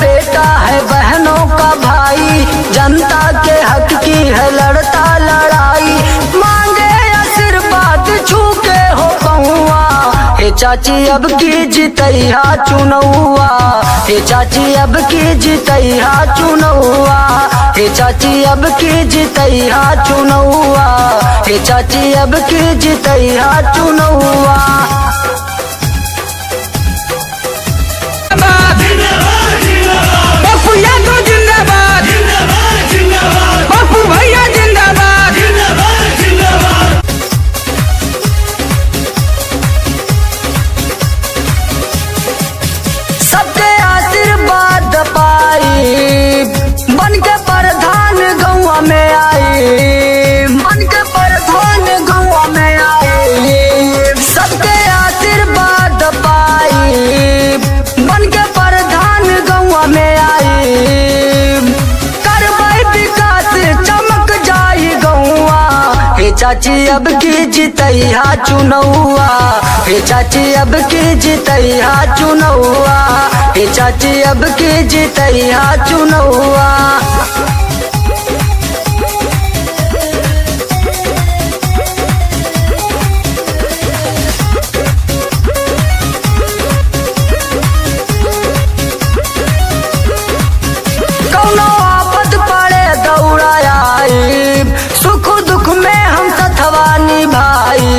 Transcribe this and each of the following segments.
बेटा है बहनों का भाई, जनता के हक की है लड़ता लड़ाई। मांगे आशीर्वाद छू के हो पहुआ, हे चाची अब की जितैया चुनौआ, हे चाची अब की जितैया चुनौआ, हे चाची अब की जितैया चुनौआ, हे चाची अब की जितैया चुनौआ। पप्पू यादव जिंदाबाद, पप्पू भैया जिंदाबाद। सबके आशीर्वाद पाई, बन के प्रधान गौवा में आई, बन के प्रधान गौवा में आई। सबके आशीर्वाद पाई, बन के प्रधान गौवा में आई। करबै विकास चमक जाई गौवा, हे चाची अब की जितैया चुनौआ, हे चाची अब की जितैया चुनौआ, हे चाची अब की जितैया चुनौआ। कौनो आफत पड़े दौड़ा आई, सुख दुख में हम सथवा निभाई,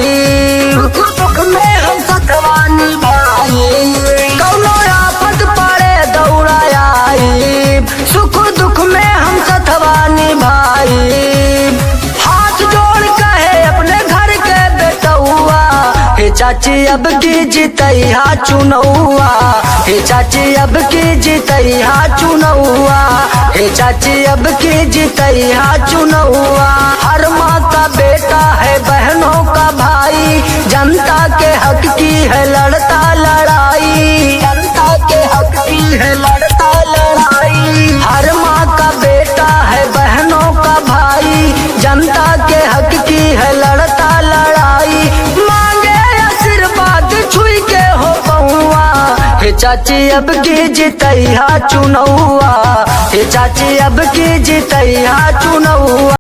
सुख दुख में हम सथवा निभाई। कौनो आफत पड़े दौड़ा आई, सुख दुख में हम सथवा निभाई। हाथ जोड़ कहे अपने घर के बेटौआ, हे चाची अब की जितैया चुनौआ, हे चाची अब की जितैया चुनौआ, हे चाची अब की जितैया चुनौआ। हर माँ का बेटा है बहनों का भाई, जनता के हक की है लड़ता लड़ाई, जनता के हक की है लड़ता लड़ाई। हर माँ का बेटा है बहनों का भाई, जनता के हक की है लड़ता लड़ाई। मांगे आशीर्वाद छुई के हो पहुआ, हे चाची अब की जितैया चुनौआ, हे चाची अब की जितैया चुनौआ।